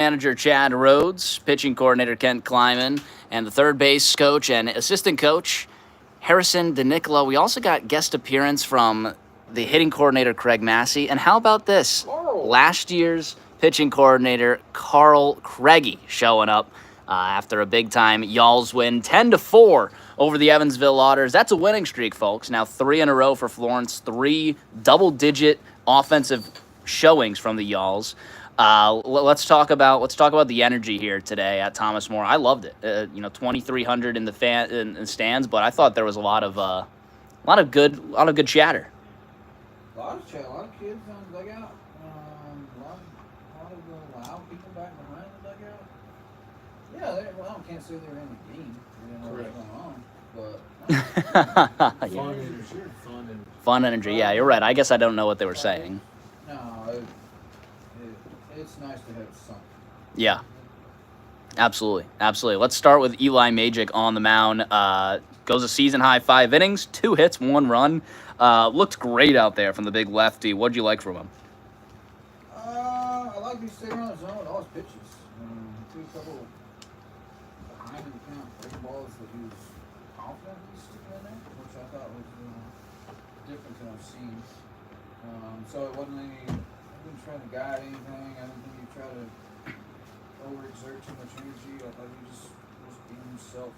Manager Chad Rhodes, pitching coordinator Kent Kleiman, and the third base coach and assistant coach Harrison DeNicola. We also got guest appearance from the hitting coordinator Craig Massey. And how about this? Last year's pitching coordinator Carl Craigie showing up after a big time Y'alls win 10-4 over the Evansville Otters. That's a winning streak, folks. Now 3 in a row for Florence, 3 double-digit offensive showings from the Y'alls. Let's talk about the energy here today at Thomas More. I loved it. 2,300 in the stands, but I thought there was a lot of good chatter. A lot of chat, a lot of kids on the dugout. A lot of loud people back behind the dugout. Yeah, I can't say they were in the game. They didn't know what was going on, but Fun energy. Yeah, you're right. I guess I don't know what they were saying. No, it's nice to have something. Yeah, absolutely. Let's start with Eli Majic on the mound. Goes a season high 5 innings, 2 hits, 1 run. Looked great out there from the big lefty. What'd you like from him? I like he stayed around the zone with all his pitches. Threw a couple behind the count breaking balls that he was confident he sticking in there, which I thought was different than I've seen. So it wasn't any. I didn't try to guide anything. I didn't think he tried to overexert too much energy. I thought he just was being himself,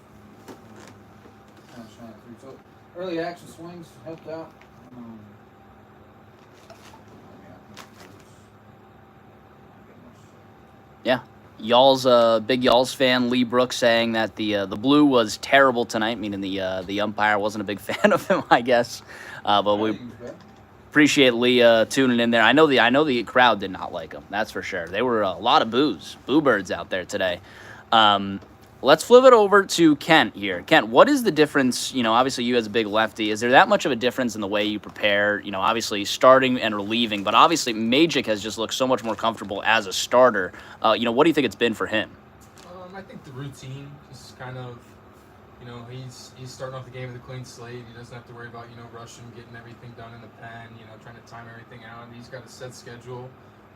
kind of shining through. So early action swings helped out. Yeah. Y'all's big Y'all's fan Lee Brooks saying that the blue was terrible tonight, meaning the umpire wasn't a big fan of him, I guess. But we appreciate Lee tuning in there. I know the crowd did not like him. That's for sure. There were a lot of boo birds out there today. Let's flip it over to Kent here. Kent, what is the difference? Obviously you as a big lefty, is there that much of a difference in the way you prepare? Obviously starting and relieving, but obviously Majic has just looked so much more comfortable as a starter. What do you think it's been for him? I think the routine, just kind of, he's starting off the game with a clean slate. He doesn't have to worry about, rushing, getting everything done in the pen, trying to time everything out. He's got a set schedule.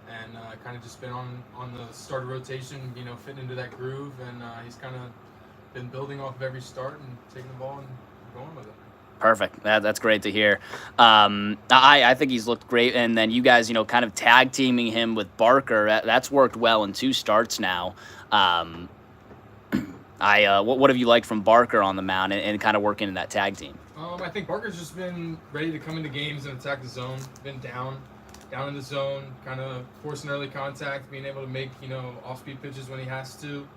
And kind of just been on the starter rotation, fitting into that groove, and he's kind of been building off of every start and taking the ball and going with it. Perfect. That's great to hear. I think he's looked great, and then you guys, kind of tag teaming him with Barker. That's worked well in 2 starts now. What have you liked from Barker on the mound and kind of working in that tag team? I think Barker's just been ready to come into games and attack the zone. Been down in the zone, kind of forcing early contact, being able to make, off-speed pitches when he has to.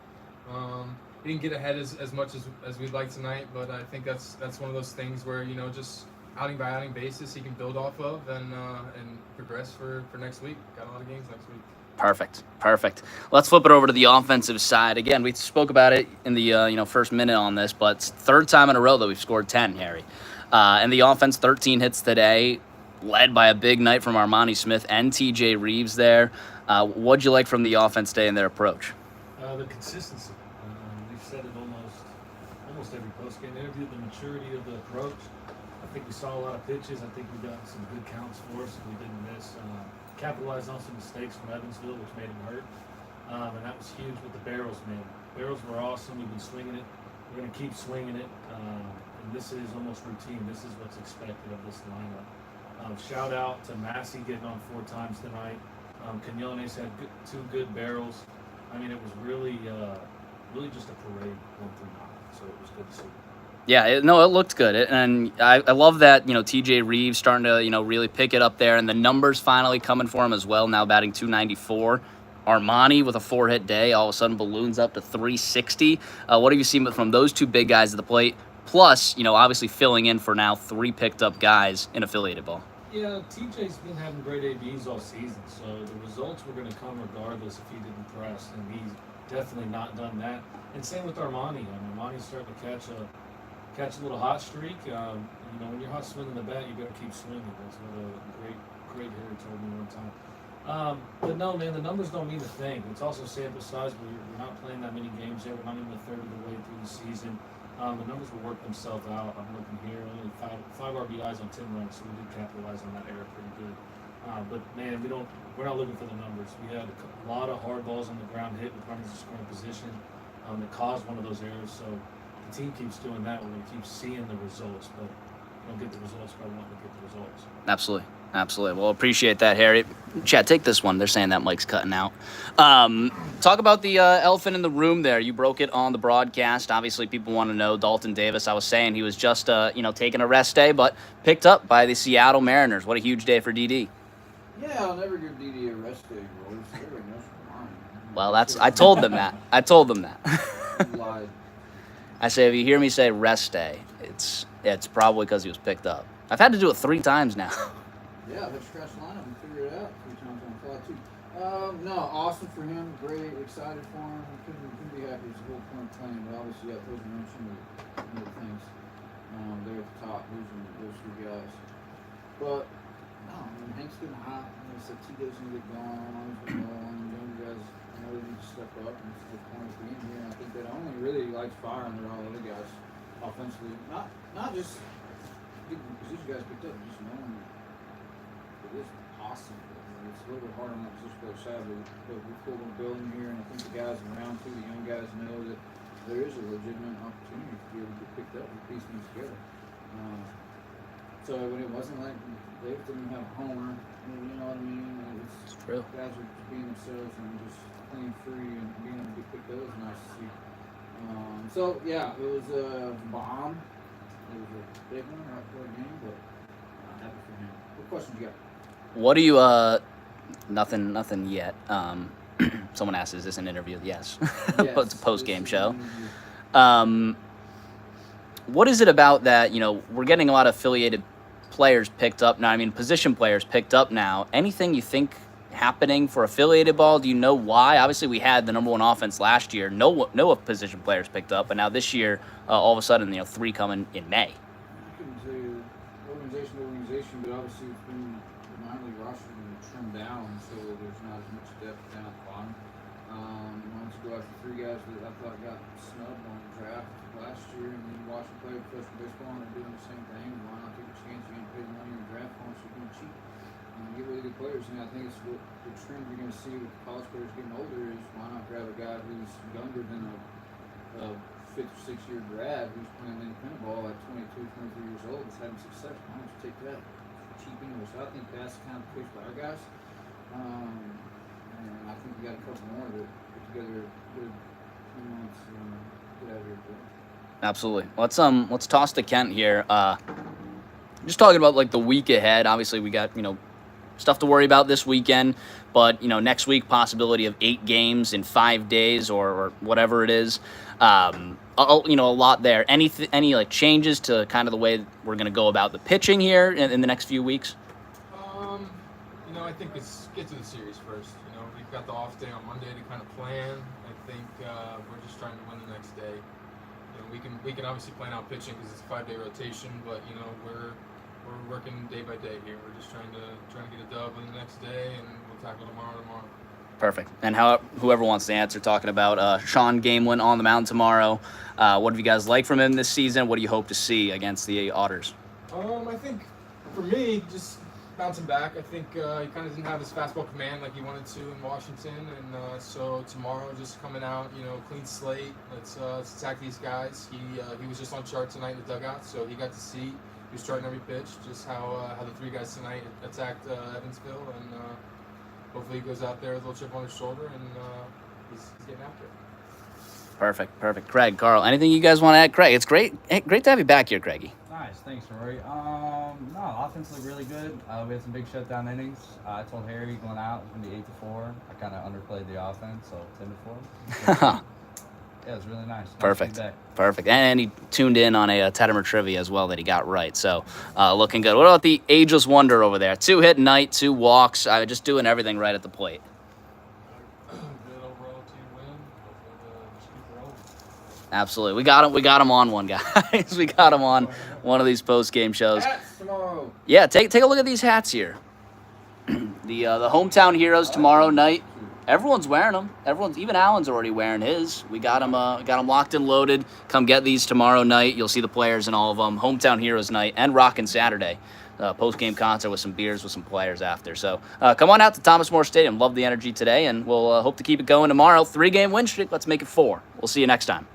He didn't get ahead as much as we'd like tonight, but I think that's one of those things where, just outing by outing basis he can build off of and progress for next week. Got a lot of games next week. Perfect. Let's flip it over to the offensive side. Again, we spoke about it in the first minute on this, but it's 3rd time in a row that we've scored 10, Harry. And the offense, 13 hits today, led by a big night from Armani Smith and TJ Reeves there. What'd you like from the offense today and their approach? The consistency. We've said it almost every postgame interview, the maturity of the approach. I think we saw a lot of pitches. I think we got some good counts for us. We didn't miss. Capitalized on some mistakes from Evansville, which made them hurt. And that was huge with the barrels, man. Barrels were awesome. We've been swinging it. We're going to keep swinging it. And this is almost routine. This is what's expected of this lineup. Shout out to Massey getting on 4 times tonight. Quinones had 2 good barrels. I mean, it was really just a parade 1 through 9. So it was good to see. Yeah, it looked good, and I love that TJ Reeves starting to really pick it up there, and the numbers finally coming for him as well. Now batting .294. Armani with a 4-hit day, all of a sudden balloons up to .360. What have you seen from those 2 big guys at the plate? Plus, obviously filling in for now 3 picked up guys in affiliated ball. Yeah, TJ's been having great ABs all season, so the results were going to come regardless if he didn't press, and he's definitely not done that. And same with Armani. Armani's starting to catch a little hot streak. When you're hot swinging the bat, you got to keep swinging. That's what a great hitter told me one time. But no, man, the numbers don't mean a thing. It's also sample size. We're not playing that many games yet. We're not even a third of the way through the season. The numbers will work themselves out. I'm looking here, only 5 RBIs on 10 runs, so we did capitalize on that error pretty good. But man, we're not looking for the numbers. We had a lot of hard balls on the ground hit with runners in scoring position that caused one of those errors. So the team keeps doing that. We're going to keep seeing the results, but we don't get the results by wanting to get the results. Absolutely. Absolutely. Well, appreciate that, Harry. Chad, take this one. They're saying that mic's cutting out. Talk about the elephant in the room there. You broke it on the broadcast. Obviously, people want to know Dalton Davis. I was saying he was just, taking a rest day, but picked up by the Seattle Mariners. What a huge day for DD. Yeah, I'll never give DD a rest day, bro. It's very much mine. Well, I told them that. I told them that. You lied. I say, if you hear me say rest day, it's probably because he was picked up. I've had to do it 3 times now. Yeah, let's scratch the lineup and figure it out 3 times on the fly, too. No, awesome for him. Great. Excited for him. Couldn't be happy. It's the whole point of playing, but obviously, yeah, those are some of the things. They're at the top, losing those 2 guys. But, no, I mean, Hank's getting hot. I said Tito's going to get going. Arm's been going. Young guys, they need to step up. And it's the point of being here. And I think that only really likes firing their all other guys offensively. Not just getting the position guys picked up, just knowing it is possible. It's a little bit hard on that position player side, but we're full of building here, and I think the guys around too, the young guys know that there is a legitimate opportunity to be able to get picked up and piece things together. So when it wasn't like they didn't have a homer, you know what I mean? It's true. Guys are just being themselves and just playing free and being able to get picked up is nice to see. So yeah, it was a bomb. It was a big one right for a game, but happy for him. What questions you got? What do you, nothing yet. Someone asked, is this an interview? Yes. Yes, It's a post-game this is show. an interview. What is it about that, we're getting a lot of affiliated players picked up now. I mean, position players picked up now. Anything you think happening for affiliated ball? Do you know why? Obviously, we had the number 1 offense last year. No position players picked up, but now this year, all of a sudden, 3 coming in May. I couldn't say organization, but obviously it's been the minor league roster been trimmed down, so there's not as much depth down at the bottom. Wanted to go after 3 guys that I thought got snubbed on the draft last year, and then you watch them play professional baseball and they're doing the same thing. Why not take a chance? You're going to pay the money in the draft for them, so you're going to cheat. Get really good players, and I think it's what the trend you're going to see with college players getting older is why not grab a guy who's younger than a 5th or 6th year grad who's playing independent ball at 22, 23 years old is having success. Why don't you take that cheap anyway? So I think that's kind of the case by our guys. And I think we got a couple more to put together a good 2 months and get out of here. Absolutely. Let's toss to Kent here. Just talking about the week ahead. Obviously, we got stuff to worry about this weekend, but next week possibility of 8 games in 5 days or whatever it is. A lot there. Any changes to kind of the way we're going to go about the pitching here in the next few weeks? I think it's get to the series first. We've got the off day on Monday to kind of plan. I think we're just trying to win the next day. We can obviously plan out pitching because it's a 5-day rotation, but we're working day by day here. We're just trying to get a dub on the next day, and we'll tackle tomorrow. Perfect. And whoever wants to answer, talking about Sean Gamelin on the mound tomorrow. What have you guys liked from him this season? What do you hope to see against the Otters? I think for me, just bouncing back. I think he kind of didn't have his fastball command like he wanted to in Washington, and so tomorrow just coming out, clean slate. Let's attack these guys. He was just on chart tonight in the dugout, so he got to see. He was charting every pitch, just how the 3 guys tonight attacked Evansville, and hopefully he goes out there with a little chip on his shoulder, and he's getting after it. Perfect. Craig, Carl, anything you guys want to add? Craig, it's great to have you back here, Craigie. Nice, thanks, Rory. No, offense looked really good. We had some big shutdown innings. I told Harry going out it was going to be 8-4. I kind of underplayed the offense, so 10-4. Yeah, it was really nice. Perfect. And he tuned in on a Tetimer trivia as well that he got right. So looking good. What about the ageless wonder over there? 2-hit night, 2 walks. Just doing everything right at the plate. Good overall team win. Hopefully the streak rolls. Absolutely. We got him on one, guys. We got him on one of these post-game shows. Hats tomorrow. Yeah, take a look at these hats here. The hometown heroes tomorrow night. Everyone's wearing them. Even Allen's already wearing his. We got him locked and loaded. Come get these tomorrow night. You'll see the players in all of them. Hometown Heroes night and Rockin' Saturday. post-game concert with some beers with some players after. So come on out to Thomas More Stadium. Love the energy today, and we'll hope to keep it going tomorrow. 3-game win streak. Let's make it 4. We'll see you next time.